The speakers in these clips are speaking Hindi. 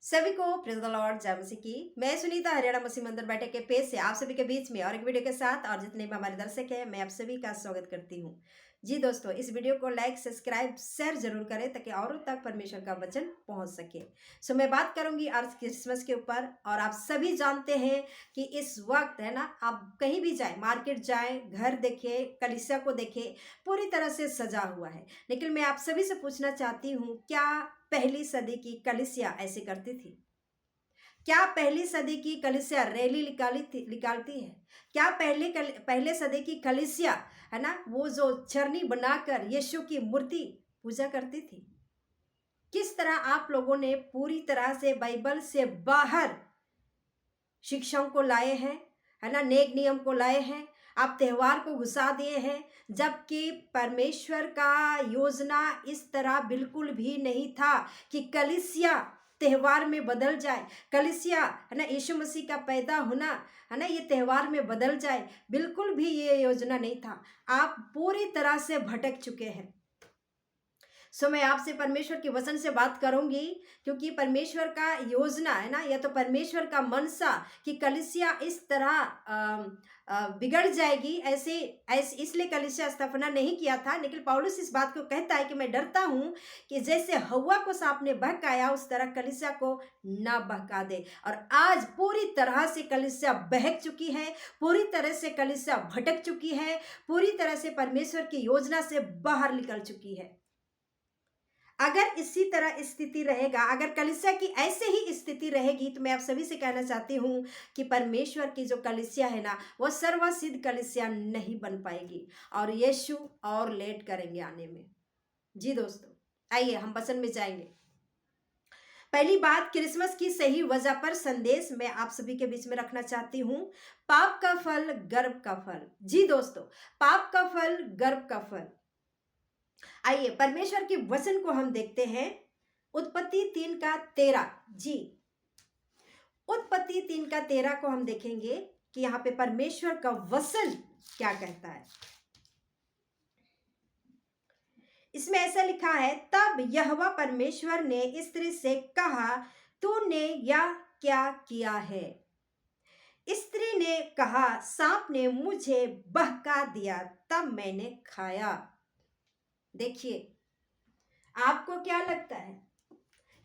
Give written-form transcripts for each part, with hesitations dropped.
सभी को प्रेज़ द लॉर्ड जय मसीह की। मैं सुनीता हरियाणा मसीह मंदिर बैठक के पेज से आप सभी के बीच में और एक वीडियो के साथ और जितने भी हमारे दर्शक हैं मैं आप सभी का स्वागत करती हूँ। जी दोस्तों, इस वीडियो को लाइक सब्सक्राइब शेयर जरूर करें ताकि औरों तक परमेश्वर का वचन पहुंच सके। सो मैं बात करूंगी आज क्रिसमस के ऊपर। और आप सभी जानते हैं कि इस वक्त है ना, आप कहीं भी जाए, मार्केट जाए, घर देखे, कलीसिया को देखे, पूरी तरह से सजा हुआ है। लेकिन मैं आप सभी से पूछना चाहती हूँ, क्या पहली सदी की कलीसिया ऐसे करती थी? क्या पहली सदी की कलीसिया रैली निकालती है? क्या पहले सदी की कलीसिया है ना, वो जो चरनी बनाकर यीशु की मूर्ति पूजा करती थी? किस तरह आप लोगों ने पूरी तरह से बाइबल से बाहर शिक्षाओं को लाए हैं, है ना, नेक नियम को लाए हैं, आप त्योहार को घुसा दिए हैं, जबकि परमेश्वर का योजना इस तरह बिल्कुल भी नहीं था कि कलीसिया त्योहार में बदल जाए। कलीसिया है ना, यीशु मसीह का पैदा होना है ना, ये त्योहार में बदल जाए, बिल्कुल भी ये योजना नहीं था। आप पूरी तरह से भटक चुके हैं। सो मैं आपसे परमेश्वर के वचन से बात करूंगी, क्योंकि परमेश्वर का योजना है ना, या तो परमेश्वर का मनसा कि कलीसिया इस तरह बिगड़ जाएगी, ऐसे इसलिए कलीसिया स्थापना नहीं किया था। लेकिन पौलुस इस बात को कहता है कि मैं डरता हूं कि जैसे हव्वा को सांप ने बहकाया, उस तरह कलीसिया को ना बहका दे। और आज पूरी तरह से कलीसिया बहक चुकी है, पूरी तरह से कलीसिया भटक चुकी है, पूरी तरह से परमेश्वर की योजना से बाहर निकल चुकी है। अगर इसी तरह स्थिति रहेगा, अगर कलीसिया की ऐसे ही स्थिति रहेगी, तो मैं आप सभी से कहना चाहती हूँ कि परमेश्वर की जो कलीसिया है ना, वो सर्वसिद्ध कलीसिया नहीं बन पाएगी और यीशु और लेट करेंगे आने में। जी दोस्तों, आइए हम वचन में जाएंगे। पहली बात, क्रिसमस की सही वजह पर संदेश मैं आप सभी के बीच में रखना चाहती हूँ। पाप का फल गर्भ का फल। जी दोस्तों, पाप का फल गर्भ का फल। आइए परमेश्वर के वचन को हम देखते हैं। उत्पत्ति 3:13। जी, उत्पत्ति 3:13 को हम देखेंगे कि यहां पे परमेश्वर का वचन क्या कहता है। इसमें ऐसा लिखा है, तब यहोवा परमेश्वर ने स्त्री से कहा, तूने यह क्या किया है? स्त्री ने कहा, सांप ने मुझे बहका दिया, तब मैंने खाया। देखिए, आपको क्या लगता है,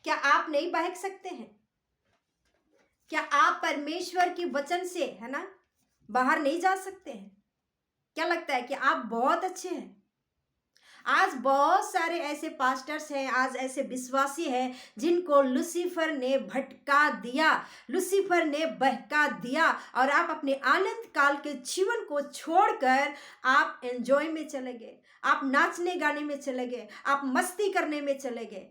क्या आप नहीं बहक सकते हैं? क्या आप परमेश्वर के वचन से है ना बाहर नहीं जा सकते हैं? क्या लगता है कि आप बहुत अच्छे हैं? आज बहुत सारे ऐसे पास्टर्स हैं, आज ऐसे विश्वासी हैं जिनको लूसीफर ने भटका दिया, लूसीफर ने बहका दिया, और आप अपने आनंद काल के जीवन को छोड़कर आप एंजॉय में चले गए, आप नाचने गाने में चले गए, आप मस्ती करने में चले गए।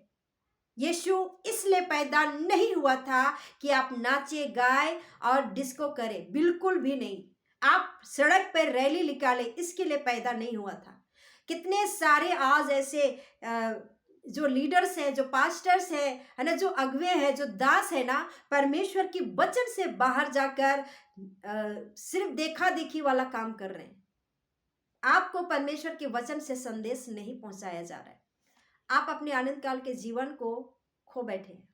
यीशु इसलिए पैदा नहीं हुआ था कि आप नाचे गाए और डिस्को करें, बिल्कुल भी नहीं। आप सड़क पर रैली निकाले, इसके लिए पैदा नहीं हुआ था। कितने सारे आज ऐसे जो लीडर्स हैं, जो पास्टर्स हैं, है ना, जो अगुवे हैं, जो दास है ना, परमेश्वर की वचन से बाहर जाकर सिर्फ देखा देखी वाला काम कर रहे हैं। आपको परमेश्वर के वचन से संदेश नहीं पहुंचाया जा रहा है। आप अपने आनंद काल के जीवन को खो बैठे हैं।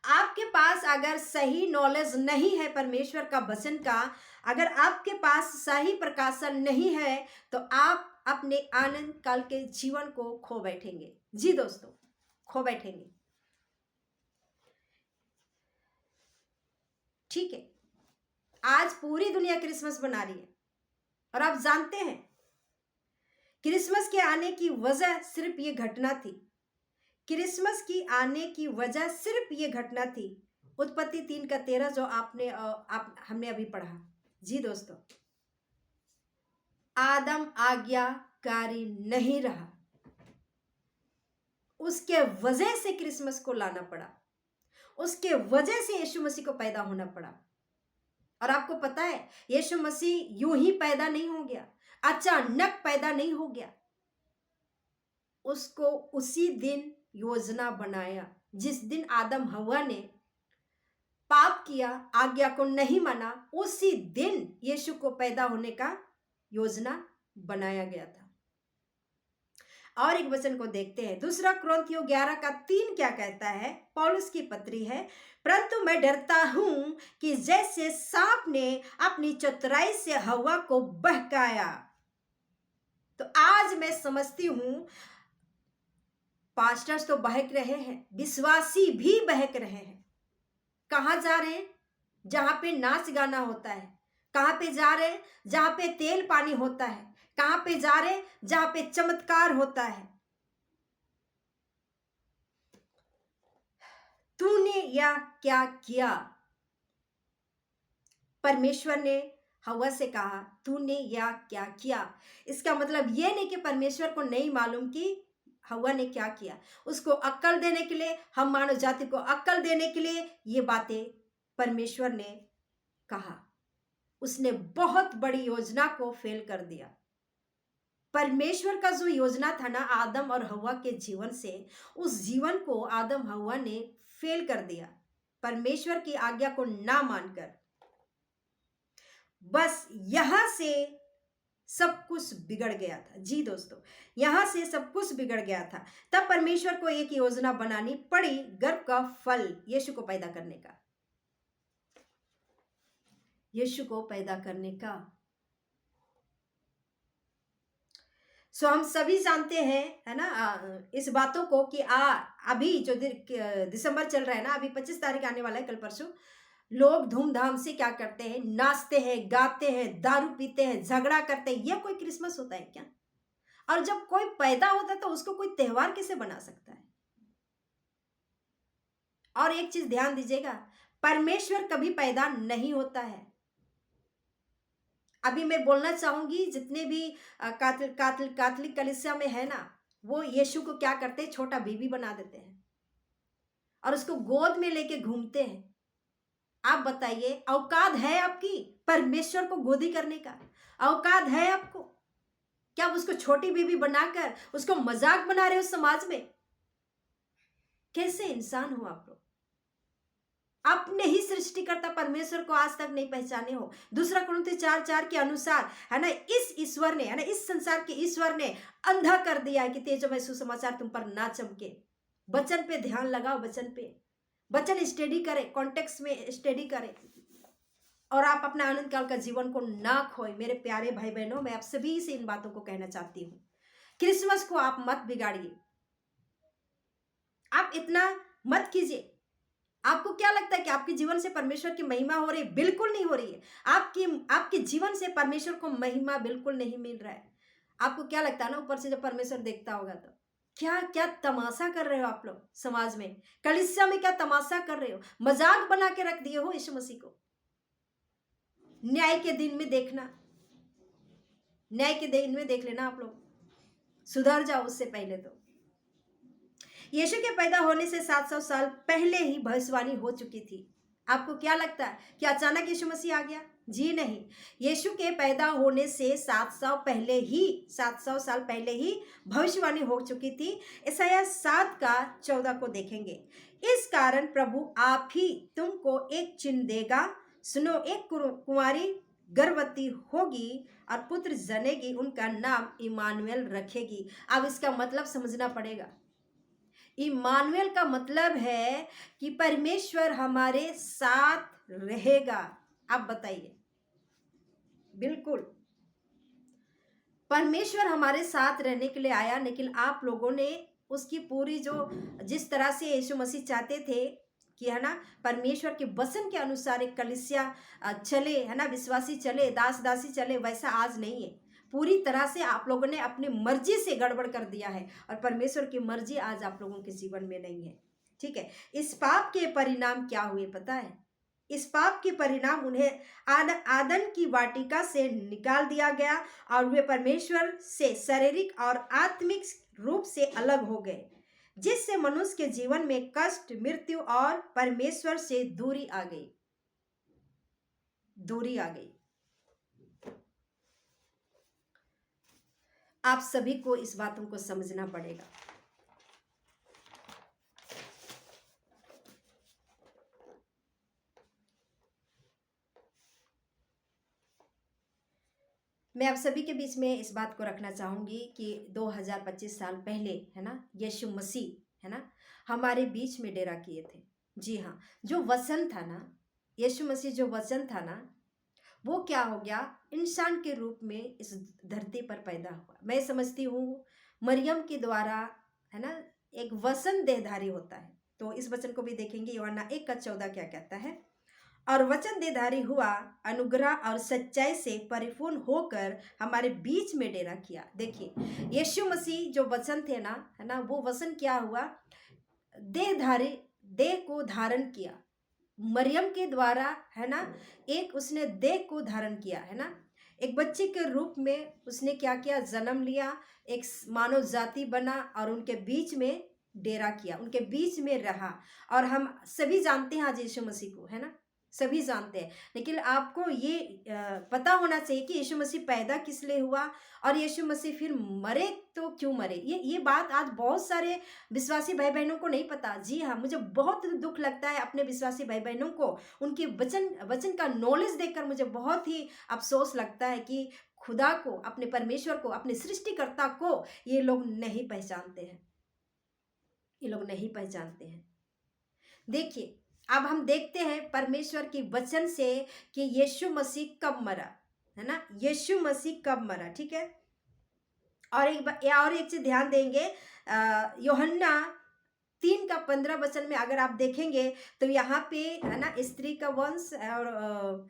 आपके पास अगर सही नॉलेज नहीं है परमेश्वर का वचन का, अगर आपके पास सही प्रकाशन नहीं है, तो आप अपने आनंद काल के जीवन को खो बैठेंगे। जी दोस्तों, खो बैठेंगे। ठीक है, आज पूरी दुनिया क्रिसमस बना रही है, और आप जानते हैं क्रिसमस के आने की वजह सिर्फ ये घटना थी। क्रिसमस की आने की वजह सिर्फ ये घटना थी, उत्पत्ति 3:13 जो हमने अभी पढ़ा। जी दोस्तों, आदम आज्ञाकारी नहीं रहा, उसके वजह से क्रिसमस को लाना पड़ा, उसके वजह से यीशु मसीह को पैदा होना पड़ा। और आपको पता है, यीशु मसीह यूं ही पैदा नहीं हो गया, अचानक पैदा नहीं हो गया। उसको उसी दिन योजना बनाया जिस दिन आदम हव्वा ने पाप किया, आज्ञा को नहीं माना, उसी दिन यीशु को पैदा होने का योजना बनाया गया था। और एक वचन को देखते हैं, दूसरा कुरिन्थियों 11:3 क्या कहता है। पौलुस की पत्री है, परंतु मैं डरता हूं कि जैसे सांप ने अपनी चतुराई से हवा को बहकाया। तो आज मैं समझती हूं पास्टर्स तो बहक रहे हैं, विश्वासी भी बहक रहे हैं। कहां जा रहे हैं? जहां पे नाच गाना होता है। कहां पे जा रहे हैं? जहां पे तेल पानी होता है। कहां पे जा रहे हैं? जहां पे चमत्कार होता है। तूने या क्या किया? परमेश्वर ने हवा से कहा, तूने या क्या किया। इसका मतलब यह नहीं कि परमेश्वर को नहीं मालूम कि हवा ने क्या किया। उसको अक्ल देने के लिए, हम मानव जाति को अक्ल देने के लिए ये बातें परमेश्वर ने कहा। उसने बहुत बड़ी योजना को फेल कर दिया। परमेश्वर का जो योजना था ना आदम और हवा के जीवन से, उस जीवन को आदम हवा ने फेल कर दिया, परमेश्वर की आज्ञा को ना मानकर। बस यहां से सब कुछ बिगड़ गया था। जी दोस्तों, यहां से सब कुछ बिगड़ गया था। तब परमेश्वर को एक योजना बनानी पड़ी, गर्भ का फल यीशु को पैदा करने का। यीशु को पैदा करने का। सो हम सभी जानते हैं, है ना, इस बातों को कि अभी जो दिसंबर चल रहा है ना, अभी 25 तारीख आने वाला है, कल परसों, लोग धूमधाम से क्या करते हैं, नाचते हैं, गाते हैं, दारू पीते हैं, झगड़ा करते हैं। यह कोई क्रिसमस होता है क्या? और जब कोई पैदा होता है तो उसको कोई त्योहार कैसे बना सकता है? और एक चीज ध्यान दीजिएगा, परमेश्वर कभी पैदा नहीं होता है। अभी मैं बोलना चाहूंगी, जितने भी कैथोलिक कलीसिया में है ना, वो यीशु को क्या करते हैं, छोटा बेबी बना देते हैं और उसको गोद में लेके घूमते हैं। आप बताइए, औकात है आपकी परमेश्वर को गोदी करने का? औकात है आपको? क्या आप उसको छोटी बेबी बनाकर उसको मजाक बना रहे हो समाज में? कैसे इंसान हो आप लोग? अपने ही सृष्टिकर्ता परमेश्वर को आज तक नहीं पहचाने हो। दूसरा कुरिन्थियों 4:4 के अनुसार, है ना, इस ईश्वर ने, है ना, इस संसार के ईश्वर ने अंधा कर दिया है कि तेजोमय सुसमाचार तुम पर ना चमके। वचन पे ध्यान लगाओ, वचन पे, वचन स्टडी करें, कॉन्टेक्स्ट में स्टडी करें, और आप अपना आनंद काल का जीवन को ना खोए। मेरे प्यारे भाई बहनों, मैं आप सभी से इन बातों को कहना चाहती हूँ, क्रिसमस को आप मत बिगाड़िए, आप इतना मत कीजिए। आपको क्या लगता है कि आपके जीवन से परमेश्वर की महिमा हो रही है? बिल्कुल नहीं हो रही है। आपके जीवन से परमेश्वर को महिमा बिल्कुल नहीं मिल रहा है। आपको क्या लगता है ना, ऊपर से जब परमेश्वर देखता होगा तो क्या क्या तमाशा कर रहे हो आप लोग समाज में, कलीसिया में क्या तमाशा कर रहे हो? मजाक बना के रख दिए हो यीशु मसीह को। न्याय के दिन में देखना, न्याय के दिन में देख लेना आप लोग, सुधर जाओ उससे पहले। तो यीशु के पैदा होने से 700 साल पहले ही भविष्यवाणी हो चुकी थी। आपको क्या लगता है कि अचानक यीशु मसीह आ गया? जी नहीं, यीशु के पैदा होने से 700 साल पहले ही भविष्यवाणी हो चुकी थी। यशायाह 7:14 को देखेंगे, इस कारण प्रभु आप ही तुमको एक चिन्ह देगा, सुनो, एक कुंवारी गर्भवती होगी और पुत्र जनेगी, उनका नाम इमानुएल रखेगी। अब इसका मतलब समझना पड़ेगा। इमानुएल का मतलब है कि परमेश्वर हमारे साथ रहेगा। आप बताइए, बिल्कुल परमेश्वर हमारे साथ रहने के लिए आया, लेकिन आप लोगों ने उसकी पूरी जो, जिस तरह से यीशु मसीह चाहते थे कि, है ना, परमेश्वर के वचन के अनुसार एक कलीसिया चले, है ना, विश्वासी चले, दास दासी चले, वैसा आज नहीं है। पूरी तरह से आप लोगों ने अपनी मर्जी से गड़बड़ कर दिया है और परमेश्वर की मर्जी आज आप लोगों के जीवन में नहीं है। ठीक है, इस पाप के परिणाम क्या हुए पता है? इस पाप के परिणाम उन्हें आदन की वाटिका से निकाल दिया गया और वे परमेश्वर से शारीरिक और आत्मिक रूप से अलग हो गए, जिससे मनुष्य के जीवन में कष्ट, मृत्यु और परमेश्वर से दूरी आ गई। दूरी आ गई। आप सभी को इस बातों को समझना पड़ेगा। मैं आप सभी के बीच में इस बात को रखना चाहूँगी कि 2025 साल पहले, है ना, यीशु मसीह, है ना, हमारे बीच में डेरा किए थे। जी हाँ, जो वचन था ना, यीशु मसीह जो वचन था ना, वो क्या हो गया, इंसान के रूप में इस धरती पर पैदा हुआ। मैं समझती हूँ मरियम के द्वारा, है ना, एक वचन देहधारी होता है। तो इस वचन को भी देखेंगे, यूहन्ना 1:14 क्या कहता है। और वचन देहधारी हुआ, अनुग्रह और सच्चाई से परिपूर्ण होकर हमारे बीच में डेरा किया। देखिए, यीशु मसीह जो वचन थे ना, है ना, वो वचन क्या हुआ, देहधारी, देह को धारण किया मरियम के द्वारा, है ना, एक उसने देह को धारण किया, है ना, एक बच्चे के रूप में उसने क्या किया, जन्म लिया, एक मानव जाति बना और उनके बीच में डेरा किया, उनके बीच में रहा। और हम सभी जानते हैं आज यीशु मसीह को, है ना, सभी जानते हैं। लेकिन आपको ये पता होना चाहिए कि यीशु मसीह पैदा किस लिए हुआ और यीशु मसीह फिर मरे तो क्यों मरे। ये बात आज बहुत सारे विश्वासी भाई बहनों को नहीं पता। जी हाँ, मुझे बहुत दुख लगता है अपने विश्वासी भाई बहनों को, उनके वचन का नॉलेज देखकर मुझे बहुत ही अफसोस लगता है कि खुदा को, अपने परमेश्वर को, अपने सृष्टिकर्ता को ये लोग नहीं पहचानते हैं, ये लोग नहीं पहचानते हैं। देखिए, अब हम देखते हैं परमेश्वर की वचन से कि यीशु मसीह कब मरा, है ना, यीशु मसीह कब मरा, ठीक है। और एक चीज ध्यान देंगे, यूहन्ना 3:15 में अगर आप देखेंगे तो यहाँ पे, है ना, स्त्री का वंश और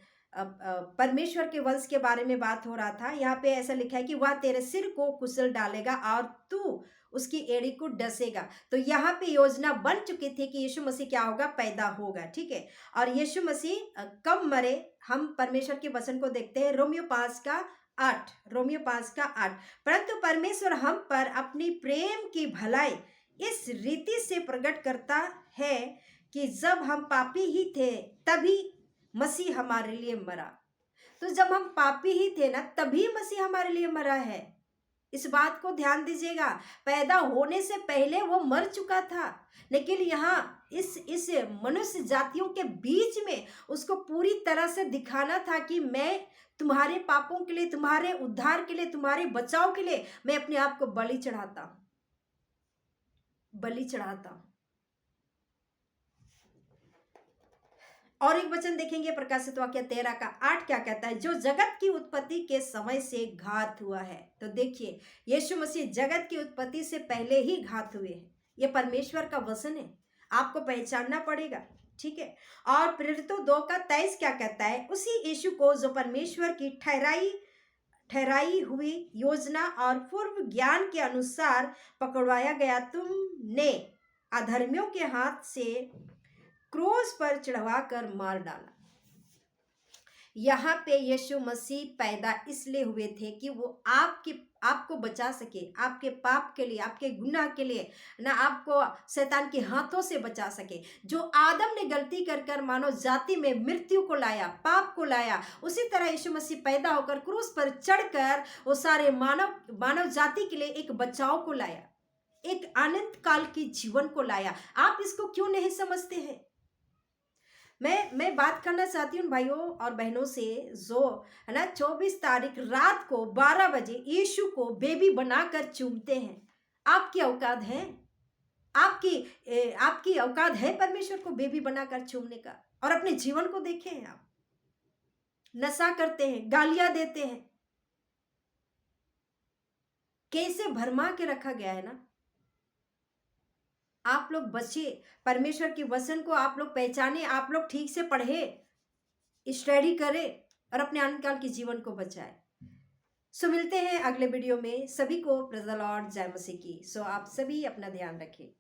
परमेश्वर के वंश के बारे में बात हो रहा था। यहाँ पे ऐसा लिखा है कि वह तेरे सिर को कुचल डालेगा और तू उसकी एड़ी को डसेगा। तो यहाँ पे योजना बन चुकी थी कि यीशु मसीह क्या होगा, पैदा होगा, ठीक है। और यीशु मसीह कब मरे, हम परमेश्वर के वचन को देखते हैं, रोमियो 5:8। परंतु परमेश्वर हम पर अपनी प्रेम की भलाई इस रीति से प्रकट करता है कि जब हम पापी ही थे तभी मसीह हमारे लिए मरा। तो जब हम पापी ही थे ना, तभी मसीह हमारे लिए मरा है। इस बात को ध्यान दीजिएगा, पैदा होने से पहले वो मर चुका था, लेकिन यहाँ इस मनुष्य जातियों के बीच में उसको पूरी तरह से दिखाना था कि मैं तुम्हारे पापों के लिए, तुम्हारे उद्धार के लिए, तुम्हारे बचाव के लिए मैं अपने आप को बलि चढ़ाता हूं। और एक वचन देखेंगे, प्रकाशित वाक्य 13:8 क्या कहता है, जो जगत की उत्पत्ति के समय से घात हुआ है। तो देखिए, यीशु मसीह जगत की उत्पत्ति से पहले ही घात हुए हैं। ये परमेश्वर का वचन है, आपको पहचानना पड़ेगा, ठीक है। और प्रेरितों 2:23 क्या कहता है, उसी यीशु को जो परमेश्वर की ठहराई हुई योजना और पूर्व ज्ञान के अनुसार पकड़वाया गया, तुमने अधर्मियों के हाथ से क्रूस पर चढ़वा कर मार डाला। यहाँ पे यीशु मसीह पैदा इसलिए हुए थे कि वो आपको बचा सके, आपके पाप के लिए, आपके गुनाह के लिए ना, आपको शैतान के हाथों से बचा सके। जो आदम ने गलती कर मानव जाति में मृत्यु को लाया, पाप को लाया, उसी तरह यीशु मसीह पैदा होकर क्रूस पर चढ़कर वो सारे मानव जाति के लिए एक बचाव को लाया, एक अनंत काल की जीवन को लाया। आप इसको क्यों नहीं समझते हैं? मैं बात करना चाहती हूँ भाइयों और बहनों से, जो है ना 24 तारीख रात को 12 बजे यीशु को बेबी बनाकर चूमते हैं। आपकी औकात है, आपकी औकात है परमेश्वर को बेबी बनाकर चूमने का? और अपने जीवन को देखें, आप नशा करते हैं, गालियां देते हैं, कैसे भरमा के रखा गया है ना। आप लोग बचिए, परमेश्वर के वचन को आप लोग पहचाने, आप लोग ठीक से पढ़े, स्टडी करें और अपने अनकाल के जीवन को बचाए। सो मिलते हैं अगले वीडियो में। सभी को प्रेज़ द लॉर्ड, जय मसीह की। सो आप सभी अपना ध्यान रखें।